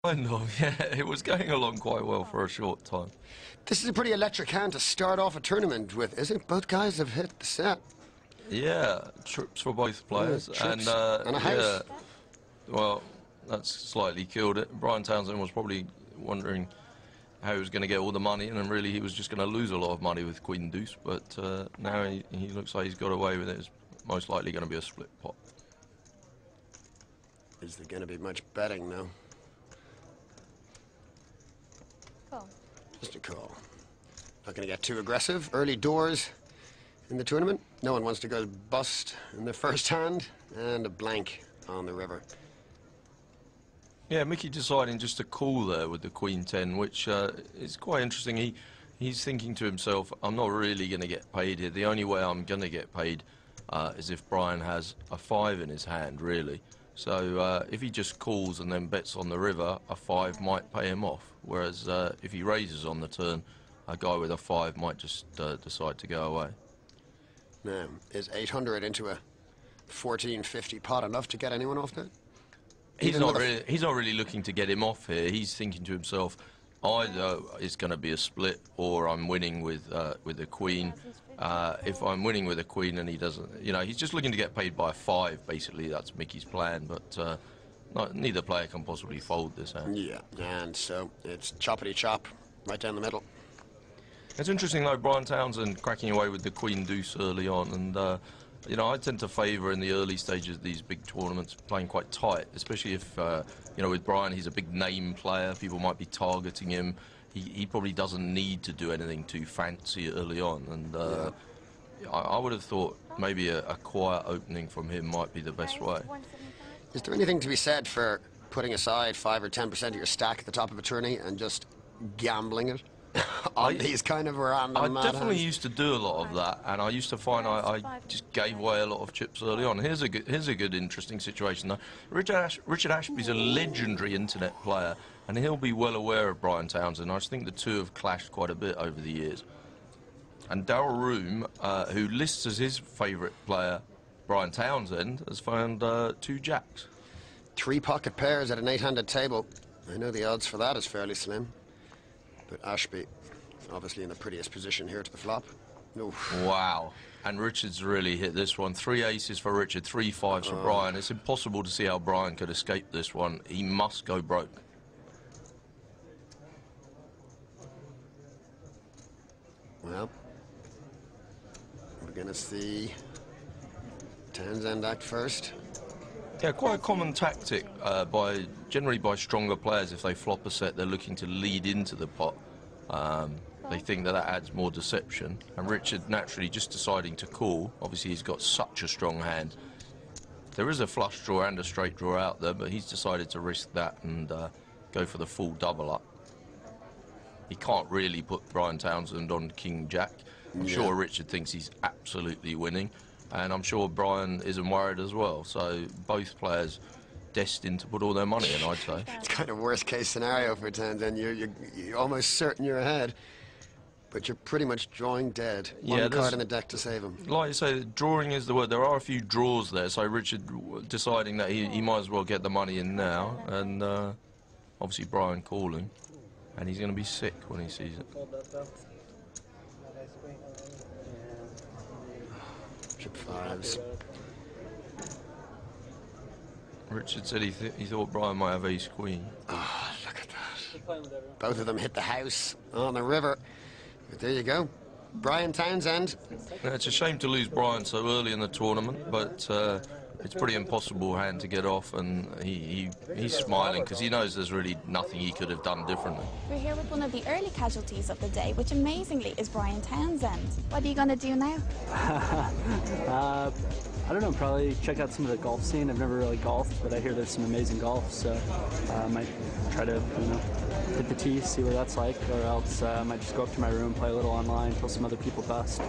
Kind of, yeah. It was going along quite well for a short time. This is a pretty electric hand to start off a tournament with, isn't it? Both guys have hit the set. Yeah, trips for both players. Yeah, and a house. Yeah, well, that's slightly killed it. Brian Townsend was probably wondering how he was going to get all the money, and then really he was just going to lose a lot of money with Queen Deuce, but now he looks like he's got away with it. It's most likely going to be a split pot. Is there going to be much betting, though? Call. Just a call. Not going to get too aggressive. Early doors in the tournament. No one wants to go bust in the first hand, and a blank on the river. Yeah, Mickey deciding just to call there with the Queen 10, which is quite interesting. He's thinking to himself, I'm not really going to get paid here. The only way I'm going to get paid is if Brian has a 5 in his hand, really. So if he just calls and then bets on the river, a 5 might pay him off. Whereas if he raises on the turn, a guy with a 5 might just decide to go away. Now, is 800 into a 1450 pot enough to get anyone off that? He's not really looking to get him off here. He's thinking to himself, either it's going to be a split or I'm winning with the Queen. If I'm winning with a Queen and he doesn't, he's just looking to get paid by a 5, basically. That's Mickey's plan, but neither player can possibly fold this hand. Yeah, and so it's choppity chop right down the middle. It's interesting, though, Brian Townsend cracking away with the Queen Deuce early on, and I tend to favour in the early stages of these big tournaments playing quite tight, especially if, with Brian, he's a big name player. People might be targeting him. He probably doesn't need to do anything too fancy early on. And I would have thought maybe a quiet opening from him might be the best way. Is there anything to be said for putting aside 5 or 10% of your stack at the top of a tourney and just gambling it? On these kind of random I definitely used to do a lot of that, and I used to find I just gave away a lot of chips early on. Here's a good interesting situation though. Richard Ashby's a legendary internet player, and he'll be well aware of Brian Townsend. I just think the two have clashed quite a bit over the years. And Darrell Room, who lists as his favourite player Brian Townsend, has found 2 jacks. 3 pocket pairs at an 8-handed table. I know the odds for that is fairly slim. But Ashby is obviously in the prettiest position here to the flop. Oof. Wow. And Richard's really hit this one. 3 aces for Richard, 3 5s for Brian. It's impossible to see how Brian could escape this one. He must go broke. Well, we're going to see Townsend act first. Yeah, quite a common tactic generally by stronger players. If they flop a set, they're looking to lead into the pot. They think that adds more deception. And Richard naturally just deciding to call. Obviously, he's got such a strong hand. There is a flush draw and a straight draw out there, but he's decided to risk that and go for the full double up. He can't really put Brian Townsend on King Jack. I'm sure Richard thinks he's absolutely winning. And I'm sure Brian isn't worried as well. So both players destined to put all their money in, I'd say. It's kind of worst case scenario for Townsend. You're almost certain you're ahead, but you're pretty much drawing dead. One card in the deck to save him. Like you say, drawing is the word. There are a few draws there, so Richard deciding that he might as well get the money in now. And obviously Brian calling. And he's going to be sick when he sees it. Chip 5s. Richard said he thought Brian might have ace queen. Oh, look at that. Both of them hit the house on the river. But there you go. Brian Townsend. Yeah, it's a shame to lose Brian so early in the tournament, but it's pretty impossible hand to get off, and he's smiling because he knows there's really nothing he could have done differently. We're here with one of the early casualties of the day, which amazingly is Brian Townsend. What are you going to do now? I don't know, probably check out some of the golf scene. I've never really golfed, but I hear there's some amazing golf, so I might try to, hit the tee, see what that's like, or else I might just go up to my room, play a little online until some other people bust,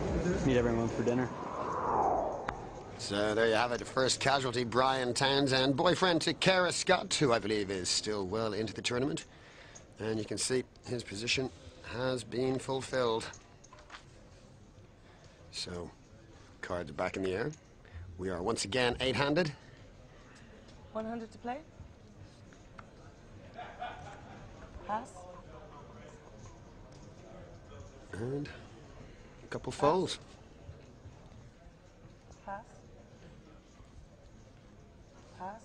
meet everyone for dinner. So there you have it, the first casualty, Brian Townsend, boyfriend to Kara Scott, who I believe is still well into the tournament. And you can see his position has been fulfilled. So, cards are back in the air. We are once again 8-handed. 100 to play. Pass. And a couple folds. Pass. Pass.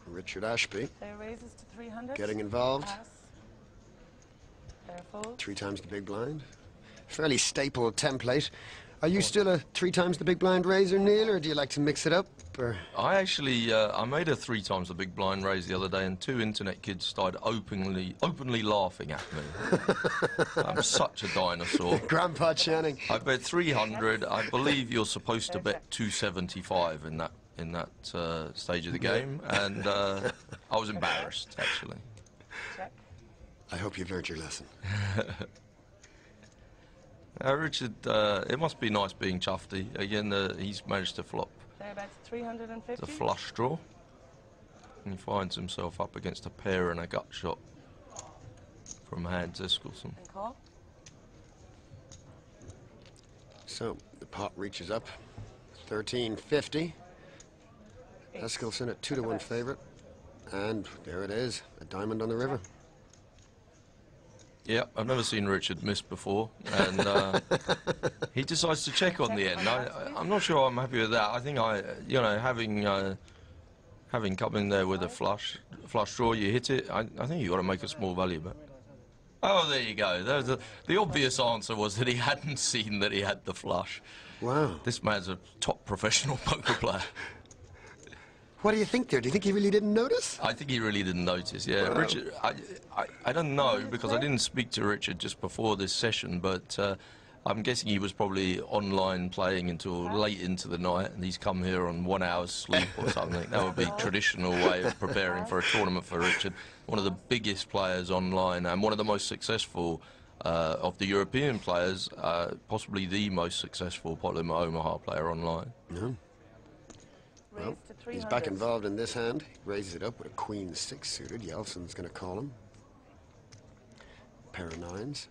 Richard Ashby Player raises to 300. getting involved. Pass. Player folds. 3 times the big blind. Fairly staple template. Are you still a 3 times the big blind raiser, Neil, or do you like to mix it up? Or I actually I made a 3 times the big blind raise the other day, and 2 internet kids started openly laughing at me. I'm such a dinosaur. Grandpa Channing. I bet 300. I believe you're supposed to bet 275 in that stage of the game, and I was embarrassed actually. Check. I hope you've learned your lesson. Richard, it must be nice being chuffed. Again, he's managed to flop Player bets 350. the flush draw. And he finds himself up against a pair and a gut shot from Hans Eskilsson. And call. So the pot reaches up 1350. Ace. Eskilsson at 2-1 favorite. And there it is, a diamond on the river. Yeah, I've never seen Richard miss before, and he decides to check on the end. I'm not sure I'm happy with that. I think having come in there with a flush draw, you hit it. I think you got to make a small value bet. Oh, there you go. The obvious answer was that he hadn't seen that he had the flush. Wow. This man's a top professional poker player. What do you think there? Do you think he really didn't notice? I think he really didn't notice, yeah. Wow. Richard, I don't know, because I didn't speak to Richard just before this session, but I'm guessing he was probably online playing until late into the night, and he's come here on 1 hour's sleep or something. That would be a traditional way of preparing for a tournament for Richard. One of the biggest players online, and one of the most successful of the European players, possibly the most successful Polymer Omaha player online. No. Raise Well, to 300. he's back involved in this hand. He raises it up with a queen 6 suited. Yelson's going to call him. Pair of 9s.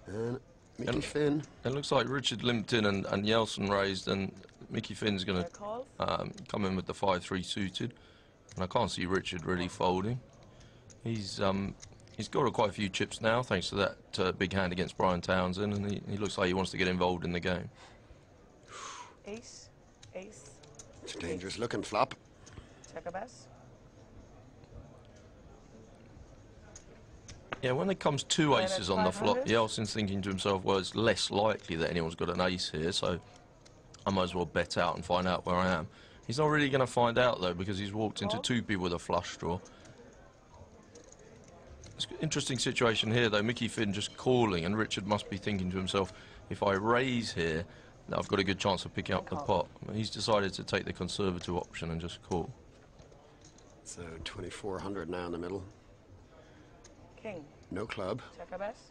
And Mickey Finn. It looks like Richard limped in and Yeltsin raised, and Mickey Finn's going Player calls. to come in with the 5-3 suited. And I can't see Richard really folding. He's got quite a few chips now, thanks to that big hand against Brian Townsend, and he looks like he wants to get involved in the game. Ace. Ace. It's a dangerous looking flop. Check a best. Yeah, when it comes 2 Player aces at on the flop, 500. Yeltsin's thinking to himself, well, it's less likely that anyone's got an ace here, so I might as well bet out and find out where I am. He's not really going to find out, though, because he's walked into 2 people with a flush draw. It's an interesting situation here, though. Mickey Finn just calling, and Richard must be thinking to himself, if I raise here, I've got a good chance of picking up the pot. He's decided to take the conservative option and just call. So 2400 now in the middle. King. No club. Check a best.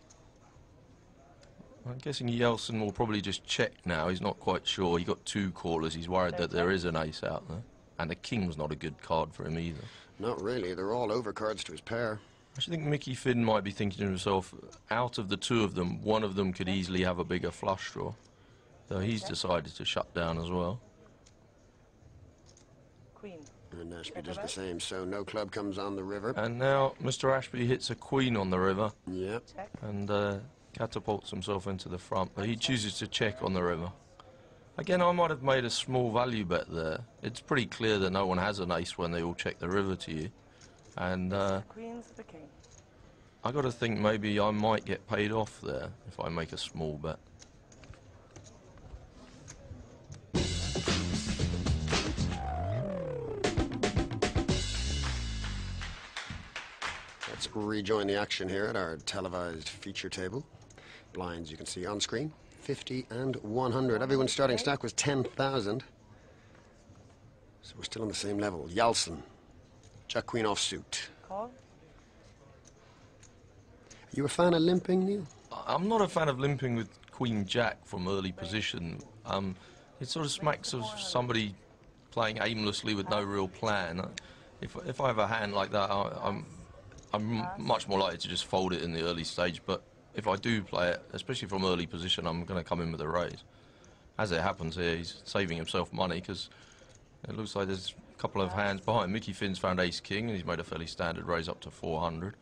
I'm guessing Yeltsin will probably just check now. He's not quite sure. He got 2 callers. He's worried that there is an ace out there. And the king's not a good card for him either. Not really. They're all overcards to his pair. I actually think Mickey Finn might be thinking to himself, out of the 2 of them, one of them could easily have a bigger flush draw. So he's decided to shut down as well. Queen. And Ashby does the same. So no club comes on the river. And now Mr. Ashby hits a queen on the river Yep. Check. and catapults himself into the front, but he chooses to check on the river. Again, I might have made a small value bet there. It's pretty clear that no one has an ace when they all check the river to you. And Queens of the king. I got to think maybe I might get paid off there if I make a small bet. Let's rejoin the action here at our televised feature table. Blinds you can see on screen, 50 and 100. Everyone's starting stack was 10,000. So we're still on the same level. Yeltsin, Jack Queen offsuit. Call. You a fan of limping, Neil? I'm not a fan of limping with Queen Jack from early position. It sort of smacks of somebody playing aimlessly with no real plan. If I have a hand like that, I'm much more likely to just fold it in the early stage. But if I do play it, especially from early position, I'm going to come in with a raise. As it happens here, he's saving himself money because it looks like there's a couple of hands behind. Mickey Finn's found ace-king, and he's made a fairly standard raise up to 400.